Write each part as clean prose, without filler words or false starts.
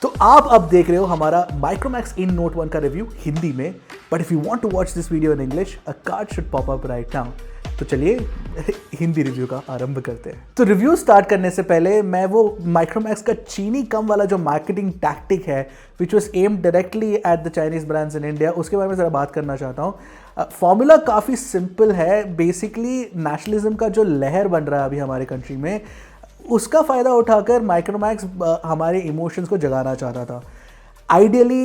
तो आप अब देख रहे हो हमारा माइक्रोमैक्स इन नोट 1 का रिव्यू हिंदी में, but if you want to watch this video in English a card should pop up right now. तो चलिए हिंदी रिव्यू का आरंभ करते हैं। तो रिव्यू स्टार्ट करने से पहले मैं वो माइक्रोमैक्स का चीनी कम वाला जो मार्केटिंग टैक्टिक है which was aimed directly at the Chinese brands in India, उसके बारे में ज़रा बात करना चाहता हूँ। फॉर्मूला काफ़ी सिंपल है। बेसिकली नेशनलिज्म का जो लहर बन रहा है अभी हमारे कंट्री में, उसका फ़ायदा उठाकर माइक्रोमैक्स हमारे इमोशंस को जगाना चाहता था। आइडियली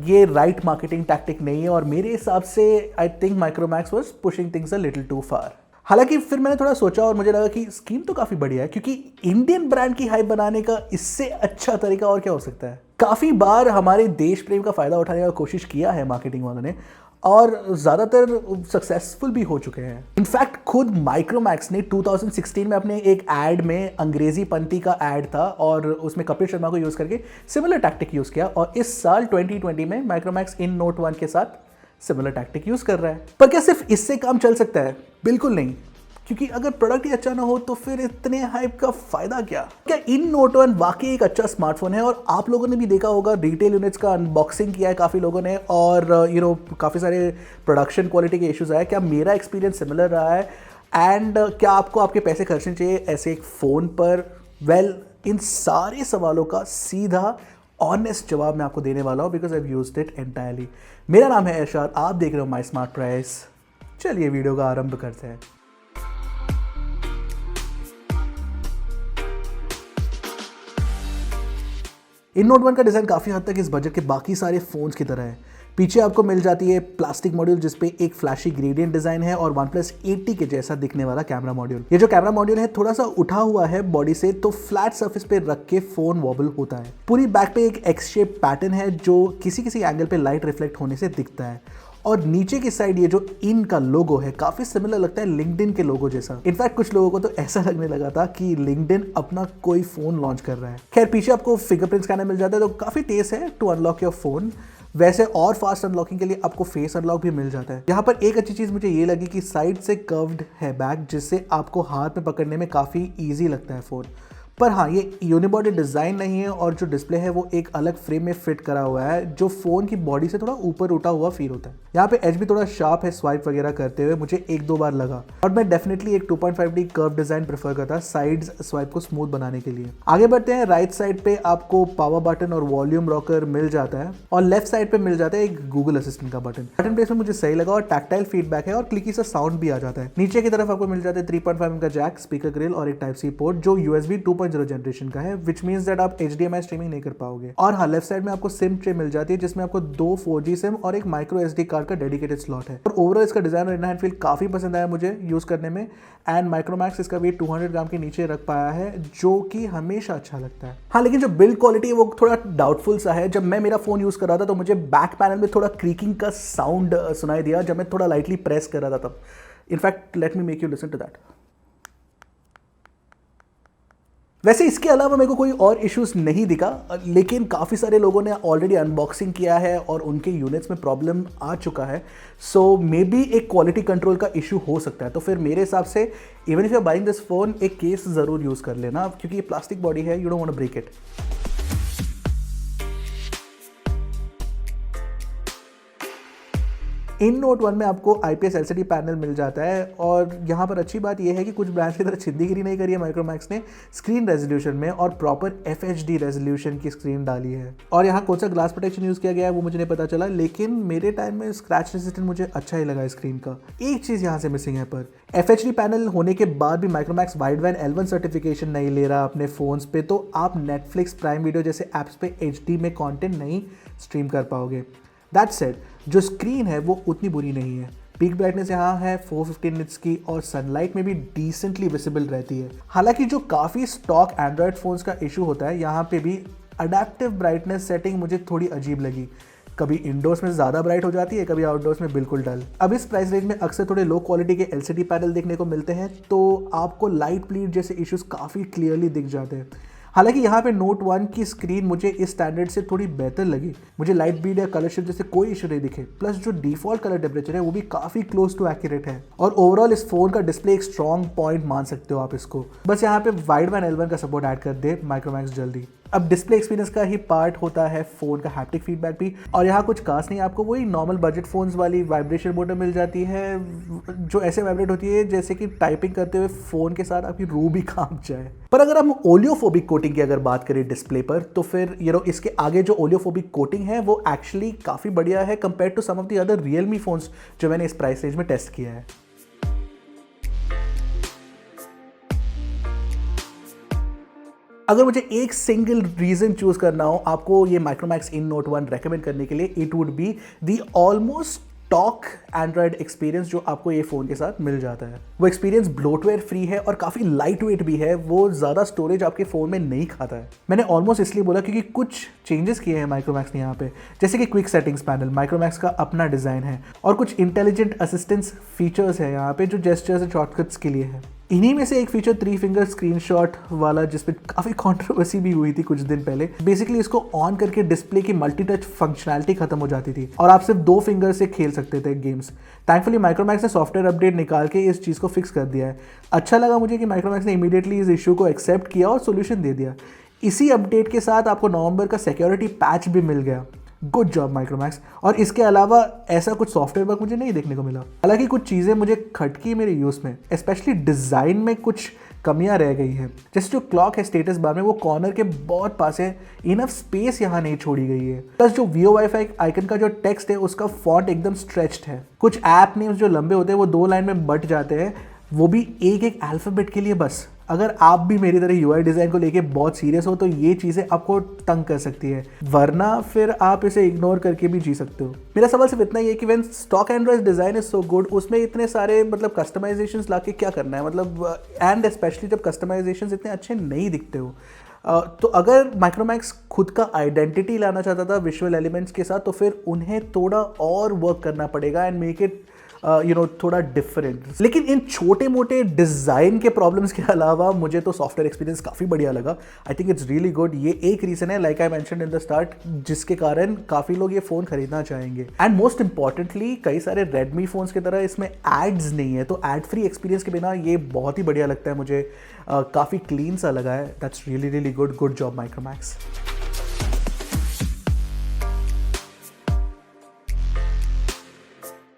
ये राइट मार्केटिंग टैक्टिक नहीं है और मेरे हिसाब से I think Micromax was pushing things a little too far. हालांकि फिर मैंने थोड़ा सोचा और मुझे लगा कि स्कीम तो काफ़ी बढ़िया है, क्योंकि इंडियन ब्रांड की हाइप बनाने का इससे अच्छा तरीका और क्या हो सकता है। काफ़ी बार हमारे देश प्रेम का फ़ायदा उठाने का कोशिश किया है मार्केटिंग वालों ने और ज़्यादातर सक्सेसफुल भी हो चुके हैं। इनफैक्ट खुद माइक्रोमैक्स ने 2016 में अपने एक ऐड में अंग्रेजी पंथी का ऐड था और उसमें कपिल शर्मा को यूज़ करके सिमिलर टैक्टिक यूज़ किया, और इस साल 2020 में माइक्रोमैक्स इन नोट 1 के साथ सिमिलर टैक्टिक यूज़ कर रहा है। पर क्या सिर्फ इससे काम चल सकता है? बिल्कुल नहीं, क्योंकि अगर प्रोडक्ट ही अच्छा ना हो तो फिर इतने हाइप का फायदा क्या। क्या इन नोट 1 वाकई एक अच्छा स्मार्टफोन है? और आप लोगों ने भी देखा होगा, रिटेल यूनिट्स का अनबॉक्सिंग किया है काफ़ी लोगों ने और काफ़ी सारे प्रोडक्शन क्वालिटी के इश्यूज आए। क्या मेरा एक्सपीरियंस सिमिलर रहा है? एंड क्या आपको आपके पैसे खर्चने चाहिए ऐसे एक फ़ोन पर? इन सारे सवालों का सीधा ऑनेस्ट जवाब मैं आपको देने वाला हूँ, because I have used it entirely. मेरा नाम है इरशाद, आप देख रहे हो माई स्मार्ट प्राइस। चलिए वीडियो का आरंभ करते हैं। इन नोट 1 का डिज़ाइन काफ़ी हद तक इस बजट के बाकी सारे फ़ोन्स की तरह है। पीछे आपको मिल जाती है प्लास्टिक मॉड्यूल जिसपे एक फ्लैशी ग्रेडियंट डिज़ाइन है और OnePlus 80 के जैसा दिखने वाला कैमरा मॉड्यूल। ये जो कैमरा मॉड्यूल है थोड़ा सा उठा हुआ है बॉडी से, तो फ्लैट सरफेस पे रख के फ़ोन वॉबल होता है। पूरी बैक पे एक एक्स शेप पैटर्न है जो किसी किसी एंगल पे लाइट रिफ्लेक्ट होने से दिखता है, और नीचे की साइड ये जो इन का लोगो है काफ़ी सिमिलर लगता है लिंक्डइन के लोगो जैसा। इनफैक्ट कुछ लोगों को तो ऐसा लगने लगा था कि लिंक्डइन अपना कोई फ़ोन लॉन्च कर रहा है। खैर, पीछे आपको फिंगरप्रिंट स्कैनर मिल जाता है, तो काफ़ी तेज है टू अनलॉक योर फ़ोन। वैसे और फास्ट अनलॉकिंग के लिए आपको फेस अनलॉक भी मिल जाता है। यहाँ पर एक अच्छी चीज़ मुझे ये लगी कि साइड से कर्व्ड है बैक, जिससे आपको हाथ में पकड़ने में काफ़ी ईजी लगता है फ़ोन। पर हाँ, ये यूनिबॉडी डिज़ाइन नहीं है और जो डिस्प्ले है वो एक अलग फ्रेम में फिट करा हुआ है जो फ़ोन की बॉडी से थोड़ा ऊपर उठा हुआ फील होता है। यहाँ पे एज भी थोड़ा शार्प है स्वाइप वगैरह करते हुए, मुझे एक दो बार लगा, और मैं डेफिनेटली एक 2.5D कर्व डिज़ाइन प्रेफर करता साइड्स स्वाइप को स्मूथ बनाने के लिए। आगे बढ़ते हैं। राइट साइड पे आपको पावर बटन और वॉल्यूम रॉकर मिल जाता है, और लेफ्ट साइड पे मिल जाता है एक गूगल असिस्टेंट का बटन प्लेस में मुझे सही लगा, और टैक्टाइल फीडबैक है और क्लिकी सा साउंड भी आ जाता है। नीचे की तरफ आपको मिल जाता है 3.5mm का जैक, स्पीकर ग्रिल और एक टाइप सी पोर्ट जो USB 2.0 जनरेशन का है, विच मीन्स दैट आप HDMI स्ट्रीमिंग नहीं कर पाओगे। और हाँ, लेफ्ट साइड में आपको सिम ट्रे मिल जाती है जिसमें आपको 2 4G सिम और एक माइक्रो SD कार्ड का डेडिकेटेड स्लॉट है। और ओवरऑल इसका डिजाइन और इन हैंड फील काफी पसंद आया मुझे यूज करने में। एंड माइक्रोमैक्स इसका वेट 200 ग्राम के नीचे रख पाया है, जो कि हमेशा अच्छा लगता है। हाँ, लेकिन जो बिल्ड क्वालिटी है वो थोड़ा डाउटफुल सा है। जब मैं मेरा फोन यूज कर रहा था तो मुझे बैक पैनल में थोड़ा क्रीकिंग का साउंड सुनाई दिया जब मैं थोड़ा लाइटली प्रेस कर रहा था तब। In fact let me make you listen to that. वैसे इसके अलावा मेरे को कोई और इश्यूज नहीं दिखा, लेकिन काफ़ी सारे लोगों ने ऑलरेडी अनबॉक्सिंग किया है और उनके यूनिट्स में प्रॉब्लम आ चुका है। सो मे बी एक क्वालिटी कंट्रोल का इशू हो सकता है। तो फिर मेरे हिसाब से even if you are buying this phone, एक केस ज़रूर यूज़ कर लेना, क्योंकि ये प्लास्टिक बॉडी है, you don't want to break it. In note 1 में आपको IPS LCD पैनल मिल जाता है, और यहाँ पर अच्छी बात यह है कि कुछ ब्रांड्स की तरह छिंदीगिरी नहीं करी है माइक्रोमैक्स ने। स्क्रीन रेजोल्यूशन में और प्रॉपर FHD रेजोल्यूशन की स्क्रीन डाली है। और यहाँ कौन सा ग्लास प्रोटेक्शन यूज़ किया गया है वो मुझे नहीं पता चला, लेकिन मेरे टाइम में स्क्रैच रेजिस्टेंट मुझे अच्छा ही लगा स्क्रीन का। एक चीज़ यहाँ से मिसिंग है, पर FHD पैनल होने के बाद भी माइक्रोमैक्स वाइडबैंड L1 सर्टिफिकेशन नहीं ले रहा अपने फ़ोन्स पे, तो आप नेटफ्लिक्स, प्राइम वीडियो जैसे ऐप्स पे HD में कॉन्टेंट नहीं स्ट्रीम कर पाओगे। दैट सेड, जो स्क्रीन है वो उतनी बुरी नहीं है। पीक ब्राइटनेस यहाँ है 450 निट्स की, और सनलाइट में भी डिसेंटली विजिबल रहती है। हालांकि जो काफ़ी स्टॉक एंड्रॉयड फ़ोन्स का इशू होता है, यहाँ पे भी अडेप्टिव ब्राइटनेस सेटिंग मुझे थोड़ी अजीब लगी। कभी इंडोर्स में ज़्यादा ब्राइट हो जाती है, कभी आउटडोर्स में बिल्कुल डल। अब इस प्राइस रेंज में अक्सर थोड़े लो क्वालिटी के LCD पैनल देखने को मिलते हैं, तो आपको लाइट ब्लीड जैसे इश्यूज काफ़ी क्लियरली दिख जाते हैं। हालांकि यहाँ पे नोट 1 की स्क्रीन मुझे इस स्टैंडर्ड से थोड़ी बेहतर लगी। मुझे लाइट बीड या कलर शिफ्ट जैसे कोई इशू नहीं दिखे, प्लस जो डिफॉल्ट कलर टेम्परेचर है वो भी काफ़ी क्लोज टू एक्यूरेट है। और ओवरऑल इस फोन का डिस्प्ले एक स्ट्रॉन्ग पॉइंट मान सकते हो आप इसको। बस यहाँ पे वाइडबैंड L1 का सपोर्ट ऐड कर दे माइक्रोमैक्स जल्दी। अब डिस्प्ले एक्सपीरियंस का ही पार्ट होता है फ़ोन का हैप्टिक फीडबैक भी, और यहाँ कुछ खास नहीं, आपको वही नॉर्मल बजट फ़ोन्स वाली वाइब्रेशन मोटर मिल जाती है जो ऐसे वाइब्रेट होती है जैसे कि टाइपिंग करते हुए फ़ोन के साथ आपकी रूह भी कांप जाए। पर अगर हम ओलियोफोबिक कोटिंग की अगर बात करें डिस्प्ले पर, तो फिर इसके आगे जो ओलियोफोबिक कोटिंग है वो एक्चुअली काफ़ी बढ़िया है compare to some of the other Realme phones जो मैंने इस प्राइस रेंज में टेस्ट किया है। अगर मुझे एक सिंगल रीजन चूज करना हो आपको ये माइक्रोमैक्स इन नोट 1 रेकमेंड करने के लिए, it would be the almost talk Android experience जो आपको ये फ़ोन के साथ मिल जाता है। वो एक्सपीरियंस ब्लोटवेयर फ्री है और काफ़ी लाइट वेट भी है, वो ज़्यादा स्टोरेज आपके फ़ोन में नहीं खाता है। मैंने ऑलमोस्ट इसलिए बोला क्योंकि कुछ चेंजेस किए हैं माइक्रोमैक्स ने यहाँ पे, जैसे कि क्विक सेटिंग्स पैनल, माइक्रोमैक्स का अपना डिज़ाइन है, और कुछ इंटेलिजेंट असिस्टेंस फीचर्स है यहाँ पे जो जेस्चर्स एंड शॉर्टकट्स के लिए है। इन्हीं में से एक फीचर 3 फिंगर स्क्रीनशॉट वाला, जिसपे काफ़ी कंट्रोवर्सी भी हुई थी कुछ दिन पहले। बेसिकली इसको ऑन करके डिस्प्ले की मल्टी टच फंक्शनैलिटी खत्म हो जाती थी और आप सिर्फ 2 फिंगर से खेल सकते थे गेम्स। थैंकफुली माइक्रोमैक्स ने सॉफ्टवेयर अपडेट निकाल के इस चीज़ को फिक्स कर दिया है। अच्छा लगा मुझे कि माइक्रोमैक्स ने इमीडिएटली इस इशू को एक्सेप्ट किया और सोल्यूशन दे दिया। इसी अपडेट के साथ आपको नवंबर का सिक्योरिटी पैच भी मिल गया। Good job Micromax. और इसके अलावा ऐसा कुछ सॉफ्टवेयर बग मुझे नहीं देखने को मिला। हालांकि कुछ चीज़ें मुझे खटकी मेरे यूज़ में, स्पेशली डिज़ाइन में कुछ कमियां रह गई हैं। जैसे जो क्लॉक है स्टेटस बार में, वो कॉर्नर के बहुत पास है, इनफ स्पेस यहाँ नहीं छोड़ी गई है। प्लस जो VoWiFi आइकन का जो टेक्स्ट है उसका फॉन्ट एकदम स्ट्रेच्ड है। कुछ ऐप नेम्स जो लंबे होते हैं वो 2 लाइन में बट जाते हैं, वो भी एक अल्फ़ाबेट के लिए बस। अगर आप भी मेरी तरह UI डिज़ाइन को लेके बहुत सीरियस हो तो ये चीज़ें आपको तंग कर सकती है, वरना फिर आप इसे इग्नोर करके भी जी सकते हो। मेरा सवाल सिर्फ इतना ही है कि when stock Android design is so good, उसमें इतने सारे कस्टमाइजेशंस लाके क्या करना है, एंड स्पेशली जब कस्टमाइजेशंस इतने अच्छे नहीं दिखते हो। तो अगर माइक्रोमैक्स खुद का आइडेंटिटी लाना चाहता था विजुअल एलिमेंट्स के साथ, तो फिर उन्हें थोड़ा और वर्क करना पड़ेगा एंड मेक इट थोड़ा डिफरेंट। लेकिन इन छोटे मोटे डिज़ाइन के प्रॉब्लम्स के अलावा मुझे तो सॉफ्टवेयर एक्सपीरियंस काफ़ी बढ़िया लगा। I think it's really good. ये एक रीज़न है, like I mentioned in the start, जिसके कारण काफ़ी लोग ये फ़ोन खरीदना चाहेंगे। एंड मोस्ट इंपॉर्टेंटली, कई सारे रेडमी फ़ोन्स की तरह इसमें एड्स नहीं है, तो एड फ्री एक्सपीरियंस के बिना ये बहुत ही बढ़िया लगता है मुझे। काफ़ी क्लीन सा लगा है। That's really really good. Good job Micromax.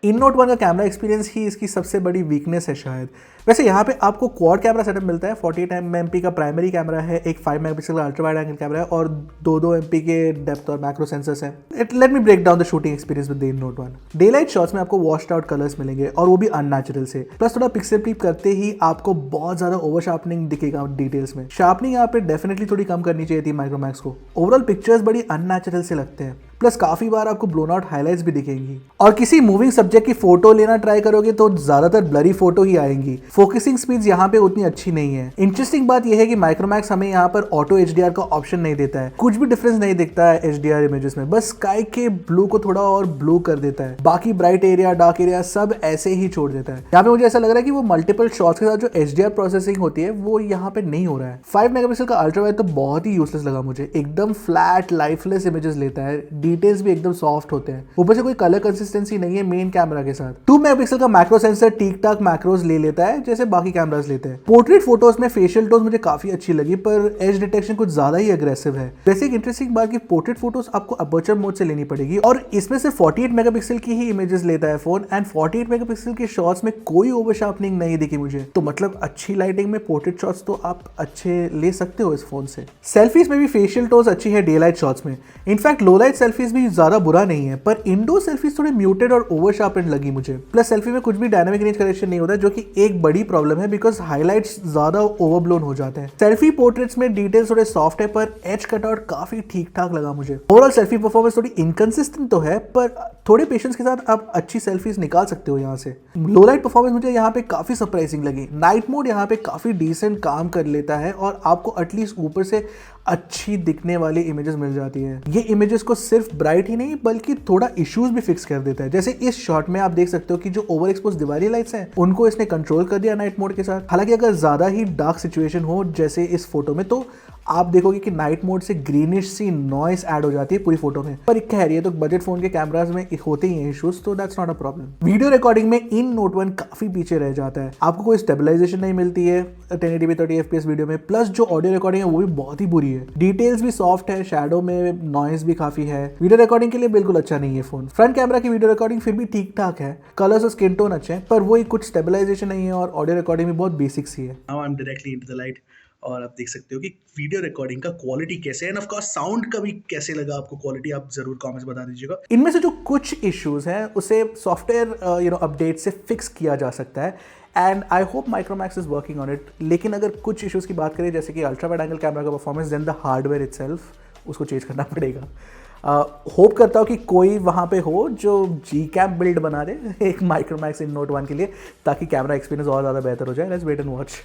In note 1 का कैमरा एक्सपीरियंस ही इसकी सबसे बड़ी वीकनेस है शायद। वैसे यहाँ पे आपको क्वाड कैमरा सेटअप मिलता है। 48 MP का प्राइमरी कैमरा है, एक 5 मेगापिक्सल का अल्ट्रा वाइड एंगल कैमरा है और 2 MP के डेप्थ और मैक्रो सेंसर्स हैं। Let me break down the shooting experience with the In note 1। Daylight shots में आपको वॉश्ड आउट कलर्स मिलेंगे और वो भी अननेचुरल से। प्लस थोड़ा पिक्सल क्लिप करते ही आपको बहुत ज़्यादा ओवर शार्पनिंग दिखेगा डिटेल्स में। शार्पनिंग यहाँ पे डेफिनेटली थोड़ी कम करनी चाहिए थी माइक्रोमैक्स को। ओवरऑल पिक्चर्स बड़ी अननेचुरल से लगते हैं। प्लस काफ़ी बार आपको ब्लोन आउट हाइलाइट्स भी दिखेंगी, और किसी मूविंग सब्जेक्ट की फोटो लेना ट्राई करोगे तो ज़्यादातर ब्लरी फोटो ही आएंगी। फोकसिंग स्पीड्स यहाँ पे उतनी अच्छी नहीं है। इंटरेस्टिंग बात यह है कि माइक्रोमैक्स हमें यहाँ पर ऑटो HDR का ऑप्शन नहीं देता है। कुछ भी डिफरेंस नहीं दिखता है HDR इमेजेस में, बस स्काई के ब्लू को थोड़ा और ब्लू कर देता है। बाकी ब्राइट एरिया, डार्क एरिया सब ऐसे ही छोड़ देता है। यहाँ पे मुझे ऐसा लग रहा है कि वो मल्टीपल शॉट्स के साथ जो HDR प्रोसेसिंग होती है वो यहाँ पे नहीं हो रहा है। 5 मेगापिक्सल का अल्ट्रा वाइड तो बहुत ही यूजलेस लगा मुझे। एकदम फ्लैट लाइफलेस इमेजेस लेता है, डिटेल्स भी एकदम सॉफ्ट होते हैं, ऊपर से कोई कलर कंसिस्टेंसी नहीं है मेन कैमरा के साथ। 2 मेगापिक्सल का मैक्रो सेंसर ठीक ठाक मैक्रोज ले लेता है जैसे बाकी कैमरास लेते हैं। पोर्ट्रेट फोटोज में फेशियल टोन मुझे काफी अच्छी लगी, पर एज डिटेक्शन कुछ ज्यादा ही अग्रेसिव है। वैसे एक इंटरेस्टिंग बात कि पोर्ट्रेट फोटोज आपको अपर्चर मोड से लेनी पड़ेगी और इसमें सिर्फ 48 मेगापिक्सल की ही इमेजेस लेता है फोन, एंड 48 मेगापिक्सल के शॉट्स में कोई ओवर शार्पनिंग नहीं दिखी मुझे। तो मतलब अच्छी लाइटिंग में पोर्ट्रेट शॉट्स तो आप अच्छे ले सकते हो इस फोन से। सेल्फीज में भी फेशियल टोन्स अच्छी है डे लाइट शॉट्स में। इनफैक्ट लो लाइट सेल्फीज भी ज्यादा बुरा नहीं है, पर इंडोर सेल्फीज थोड़े म्यूटेड और ओवर शार्पेंड लगी मुझे। प्लस सेल्फी में कुछ भी डायनामिक रेंज करेक्शन नहीं होता, जो कि एक बड़ी प्रॉब्लम है बिकॉज हाइलाइट्स ज्यादा ओवरब्लोन हो जाते हैं। सेल्फी पोर्ट्रेट्स में डिटेल्स थोड़े सॉफ्ट है, पर एज कटआउट काफी ठीक ठाक लगा मुझे। ओवरऑल सेल्फी परफॉर्मेंस थोड़ी इनकंसिस्टेंट तो है, पर थोड़े पेशेंस के साथ आप अच्छी सेल्फीज निकाल सकते हो यहाँ से। लो लाइट परफॉर्मेंस मुझे यहाँ पे काफी सरप्राइजिंग लगी। नाइट मोड यहाँ पे काफी डिसेंट काम कर लेता है और आपको एटलीस्ट ऊपर से अच्छी दिखने वाली इमेजेस मिल जाती है। ये इमेजेस को सिर्फ ब्राइट ही नहीं बल्कि थोड़ा इश्यूज भी फिक्स कर देता है। जैसे इस शॉट में आप देख सकते हो कि जो ओवर एक्सपोज दिवाली लाइट्स हैं उनको इसने कंट्रोल कर दिया नाइट मोड के साथ। हालांकि अगर ज्यादा ही डार्क सिचुएशन हो जैसे इस फोटो में, तो आप देखोगे कि नाइट मोड से ग्रीनिश सी नॉइस ऐड हो जाती है पूरी फोटो में। पर खैर ये तो बजट फोन के कैमराज में होते ही हैं इश्यूज, तो that's not a problem. Video recording में इन नोट 1 काफी पीछे रह जाता है। आपको कोई स्टेबलाइजेशन नहीं मिलती है 1080p 30 fps वीडियो में, प्लस जो ऑडियो रिकॉर्डिंग है वो भी बहुत ही बुरी है। डिटेल्स भी सॉफ्ट है, शैडो में नॉइस भी काफी है। वीडियो रिकॉर्डिंग के लिए बिल्कुल अच्छा नहीं है फोन। फ्रंट कैमरा की वीडियो रिकॉर्डिंग फिर भी ठीक ठाक है, कलर्स और स्किन टोन अच्छे हैं, पर वही कुछ स्टेबलाइजेशन नहीं है और ऑडियो रिकॉर्डिंग भी बहुत बेसिक सी है। Now I am directly into the light और आप देख सकते हो कि वीडियो रिकॉर्डिंग का क्वालिटी कैसे है, एंड ऑफ कोर्स साउंड का भी कैसे लगा आपको क्वालिटी, आप जरूर कमेंट्स बता दीजिएगा। इनमें से जो कुछ इश्यूज हैं उसे सॉफ्टवेयर अपडेट से फिक्स किया जा सकता है, and I hope Micromax is working on it. लेकिन अगर कुछ इश्यूज की बात करें जैसे कि अल्ट्रा वाइड एंगल कैमरा का performance, then the hardware itself उसको चेंज करना पड़ेगा। होप करता हूँ कि कोई वहाँ पे हो जो जी कैम बिल्ड बना दे एक माइक्रोमैक्स इन नोट 1 के लिए, ताकि कैमरा एक्सपीरियंस और ज़्यादा बेहतर हो जाए। Let's wait and watch.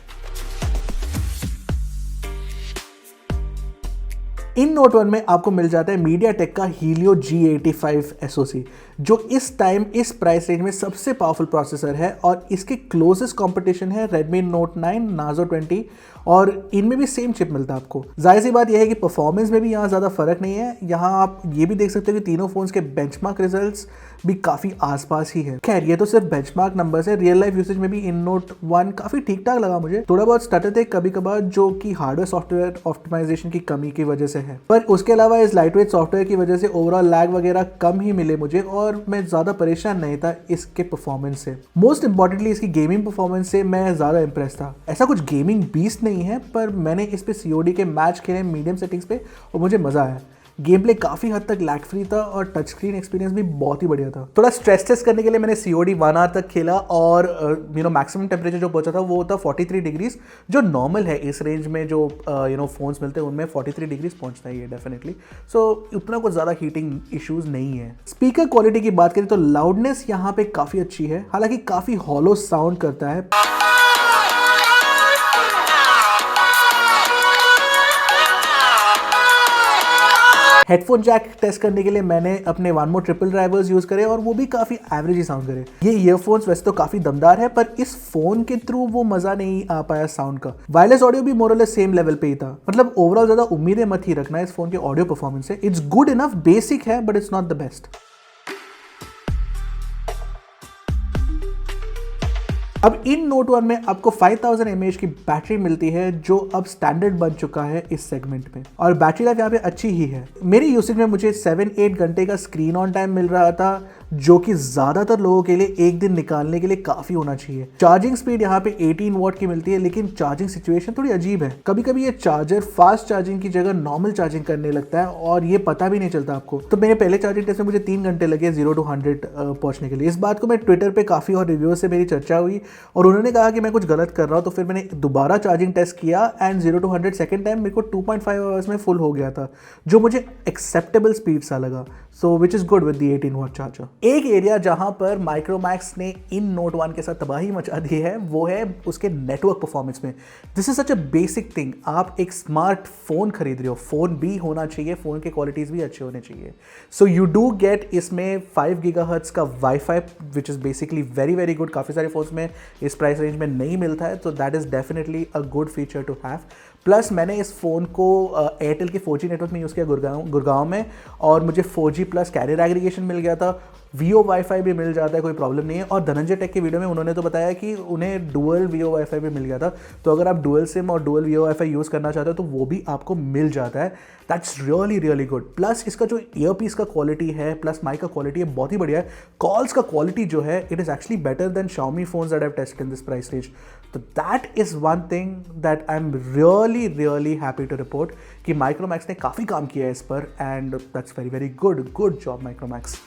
In note 1 में आपको मिल जाता है मीडियाटेक का हीलियो G85 SoC, जो इस टाइम इस प्राइस रेंज में सबसे पावरफुल प्रोसेसर है, और इसके क्लोजेस्ट कंपटीशन है Redmi Note 9, Narzo 20, और इनमें भी सेम चिप मिलता है आपको। जाहिर सी बात यह है कि परफॉर्मेंस में भी यहाँ ज़्यादा फर्क नहीं है। यहाँ आप ये भी देख सकते हो कि तीनों फोन्स के बेंचमार्क रिजल्ट्स भी काफ़ी आसपास ही है। खैर ये तो सिर्फ बेंचमार्क नंबर्स है, रियल लाइफ यूसेज में भी इन नोट 1 काफ़ी ठीक ठाक लगा मुझे। थोड़ा बहुत स्टटर थे कभी कभार, जो कि हार्डवेयर सॉफ्टवेयर ऑप्टिमाइजेशन की कमी की वजह से है, पर उसके अलावा इस लाइटवेट सॉफ्टवेयर की वजह से ओवरऑल लैग वगैरह कम ही मिले मुझे, और मैं ज़्यादा परेशान नहीं था इसके परफॉर्मेंस से। मोस्ट इंपॉर्टेंटली इसकी गेमिंग परफॉर्मेंस से मैं ज़्यादा इंप्रेस था। ऐसा कुछ गेमिंग बीस्ट नहीं है, पर मैंने इस पे COD के मैच खेले मीडियम सेटिंग्स पे और मुझे मज़ा आया। गेम प्ले काफ़ी हद तक लैग फ्री था और टच स्क्रीन एक्सपीरियंस भी बहुत ही बढ़िया था। थोड़ा स्ट्रेस टेस्ट करने के लिए मैंने COD 1 आवर तक खेला, और मैक्सिमम टेम्परेचर जो पहुंचा था वो था 43 डिग्रीज, जो नॉर्मल है इस रेंज में। जो फोन्स मिलते हैं उनमें 43 डिग्रीज पहुंचता है ये डेफिनेटली। सो उतना कुछ ज़्यादा हीटिंग इश्यूज नहीं है। स्पीकर क्वालिटी की बात करें तो लाउडनेस यहाँ पे काफ़ी अच्छी है, हालांकि काफ़ी हॉलो साउंड करता है। हेडफोन जैक टेस्ट करने के लिए मैंने अपने वानमो ट्रिपल ड्राइवर्स यूज करे, और वो भी काफी एवरेज ही साउंड करे। ये ईयरफोन्स वैसे तो काफी दमदार है, पर इस फोन के थ्रू वो मजा नहीं आ पाया साउंड का। वायरलेस ऑडियो भी मोरलेस सेम लेवल पे ही था। मतलब ओवरऑल ज्यादा उम्मीदें मत ही रखना इस फोन के ऑडियो परफॉर्मेंस से। इट्स गुड इनफ, बेसिक है, but it's not the best. अब इन नोट 1 में आपको 5000 mAh की बैटरी मिलती है, जो अब स्टैंडर्ड बन चुका है इस सेगमेंट में, और बैटरी लाइफ यहाँ पे अच्छी ही है। मेरे यूसेज में मुझे 7-8 घंटे का स्क्रीन ऑन टाइम मिल रहा था, जो कि ज्यादातर लोगों के लिए एक दिन निकालने के लिए काफी होना चाहिए। चार्जिंग स्पीड यहाँ पे 18 वॉट की मिलती है, लेकिन चार्जिंग सिचुएशन थोड़ी अजीब है। कभी कभी ये चार्जर फास्ट चार्जिंग की जगह नॉर्मल चार्जिंग करने लगता है, और ये पता भी नहीं चलता आपको। तो मेरे पहले चार्जिंग टेस्ट में मुझे 3 घंटे लगे 0 to 100 पहुंचने के लिए। इस बात को मैं ट्विटर पे काफी और रिव्यूअर्स से मेरी चर्चा हुई, और उन्होंने कहा कि मैं कुछ गलत कर रहा हूँ। तो फिर मैंने दोबारा चार्जिंग टेस्ट किया, एंड 0 to 100 सेकेंड टाइम मेरे को 2.5 आवर्स में फुल हो गया था, जो मुझे एक्सेप्टेबल स्पीड सा लगा। So which is good with the 18 watt charger. एक एरिया जहां पर माइक्रोमैक्स ने इन नोट 1 के साथ तबाही मचा दी है, वो है उसके नेटवर्क परफॉर्मेंस में। This is such a basic thing. आप एक स्मार्ट फोन खरीद रहे हो, फोन भी होना चाहिए, फोन के क्वालिटीज भी अच्छे होने चाहिए। सो यू डू गेट इसमें 5 GHz का wifi, which is basically very very good. काफी सारे फोन्स में इस प्राइस रेंज में नहीं मिलता है, तो that is definitely a good feature to have. Plus मैंने इस फ़ोन को एयरटेल के 4G नेटवर्क में यूज़ किया गुड़गांव में, और मुझे 4G प्लस कैरियर एग्रीगेशन मिल गया था। वीओ वाईफाई भी मिल जाता है, कोई प्रॉब्लम नहीं है। और धनंजय टेक की वीडियो में उन्होंने तो बताया कि उन्हें डुअल वीओ वाईफाई भी मिल गया था। तो अगर आप डुअल सिम और डुअल वीओ वाईफाई यूज़ करना चाहते हो तो वो भी आपको मिल जाता है। That's really really good. Plus इसका जो ईयरपीस का क्वालिटी है, प्लस माइक का क्वालिटी है, बहुत ही बढ़िया है। कॉल्स का क्वालिटी जो है, it is actually better than Xiaomi phones that I have tested in this price range. तो that is one thing that I am really really happy to report कि माइक्रोमैक्स ने काफ़ी काम किया है इस पर, and that's very very good job Micromax.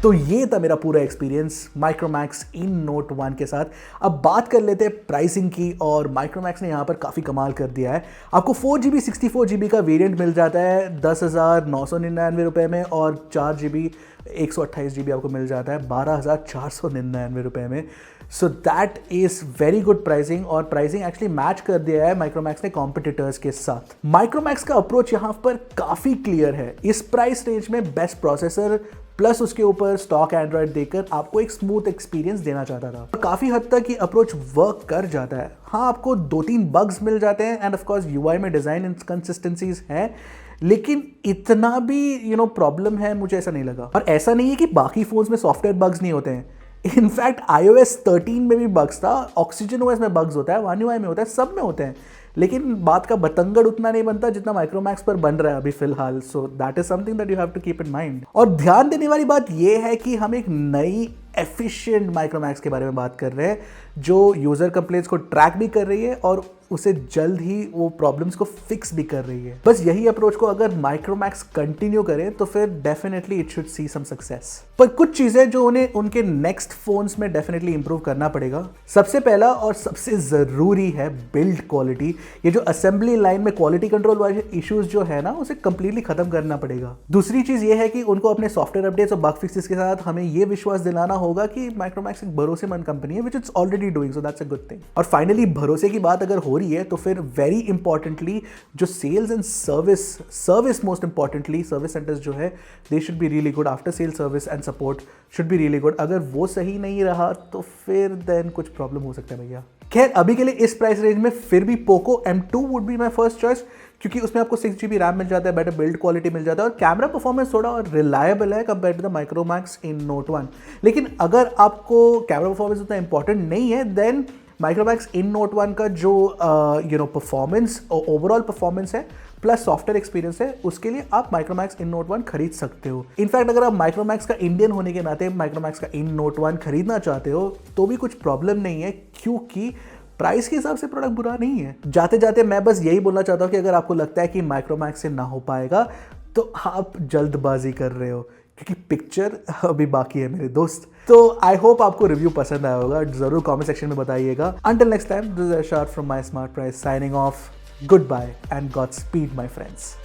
तो ये था मेरा पूरा एक्सपीरियंस माइक्रोमैक्स इन नोट 1 के साथ। अब बात कर लेते हैं प्राइसिंग की, और माइक्रोमैक्स ने यहाँ पर काफ़ी कमाल कर दिया है। आपको 4GB 64GB का वेरिएंट मिल जाता है 10,999 रुपये में, और 4GB 128GB आपको मिल जाता है 12,499 रुपये में। So that is very good pricing, और प्राइसिंग एक्चुअली मैच कर दिया है माइक्रोमैक्स ने कॉम्पिटिटर्स के साथ। माइक्रोमैक्स का अप्रोच यहाँ पर काफ़ी क्लियर है। इस प्राइस रेंज में बेस्ट प्रोसेसर, प्लस उसके ऊपर स्टॉक एंड्रॉयड देकर आपको एक स्मूथ एक्सपीरियंस देना चाहता था। काफ़ी हद तक ये अप्रोच वर्क कर जाता है। हाँ, आपको 2-3 बग्स मिल जाते हैं एंड ऑफ कोर्स यूआई में डिज़ाइन इनकंसिस्टेंसीज हैं, लेकिन इतना भी प्रॉब्लम है मुझे ऐसा नहीं लगा। और ऐसा नहीं है कि बाकी फ़ोन्स में सॉफ्टवेयर बग्स नहीं होते हैं। इनफैक्ट iOS 13 में भी बग्स था, ऑक्सीजन ओएस में बग्स होता है, One UI में होता है, सब में होते हैं। लेकिन बात का बतंगड़ उतना नहीं बनता जितना माइक्रोमैक्स पर बन रहा है अभी फिलहाल। So that is something that you have to keep in mind. और ध्यान देने वाली बात यह है कि हम एक नई एफिशिएंट माइक्रोमैक्स के बारे में बात कर रहे हैं जो यूजर कंप्लेंट्स को ट्रैक भी कर रही है और उसे जल्द ही वो प्रॉब्लम्स को फिक्स भी कर रही है। बस यही अप्रोच को अगर माइक्रोमैक्स कंटिन्यू करें तो फिर definitely it should see some success. पर कुछ चीजें जो उन्हें उनके नेक्स्ट फोन्स में डेफिनेटली इंप्रूव करना पड़ेगा। सबसे पहला और सबसे जरूरी है बिल्ड क्वालिटी। ये जो असेंबली लाइन में क्वालिटी कंट्रोल वाले इश्यूज जो है ना, उसे कंप्लीटली खत्म करना पड़ेगा। दूसरी चीज ये है कि उनको अपने सॉफ्टवेयर अपडेट्स और बग फिक्सेस के साथ हमें ये विश्वास दिलाना होगा कि माइक्रोमैक्स एक भरोसेमंद कंपनी है, which it's already doing, so that's a good thing. और फाइनली भरोसे की बात अगर हो रही है तो फिर वेरी इंपॉर्टेंटली जो sales and service most importantly service centres जो है they should be really good. After sale service and support should be really good. अगर वो सही नहीं रहा तो फिर देन कुछ प्रॉब्लम हो सकता है भैया। खैर, अभी के लिए इस प्राइस रेंज में फिर भी Poco M2 would be my first choice, क्योंकि उसमें आपको 6GB रैम मिल जाता है, बेटर बिल्ड क्वालिटी मिल जाता है और कैमरा परफॉर्मेंस थोड़ा और रिलायबल है compare to the Micromax in note 1। लेकिन अगर आपको कैमरा परफॉर्मेंस उतना इंपॉर्टेंट नहीं है देन माइक्रोमैक्स इन नोट 1 का जो परफॉर्मेंस ओवरऑल परफॉर्मेंस है प्लस सॉफ्टवेयर एक्सपीरियंस है, उसके लिए आप माइक्रोमैक्स इन नोट 1 खरीद सकते हो। इनफैक्ट अगर आप माइक्रोमैक्स का इंडियन होने के नाते माइक्रोमैक्स का इन नोट 1 खरीदना चाहते हो तो भी कुछ प्रॉब्लम नहीं है, क्योंकि प्राइस के हिसाब से प्रोडक्ट बुरा नहीं है। जाते जाते मैं बस यही बोलना चाहता हूँ कि अगर आपको लगता है कि माइक्रोमैक्स से ना हो पाएगा तो आप जल्दबाजी कर रहे हो, क्योंकि पिक्चर अभी बाकी है मेरे दोस्त। तो आई होप आपको रिव्यू पसंद आया होगा, जरूर कमेंट सेक्शन में बताइएगा। Until next time, this is Arshad from my smart price signing off. Goodbye and godspeed my friends.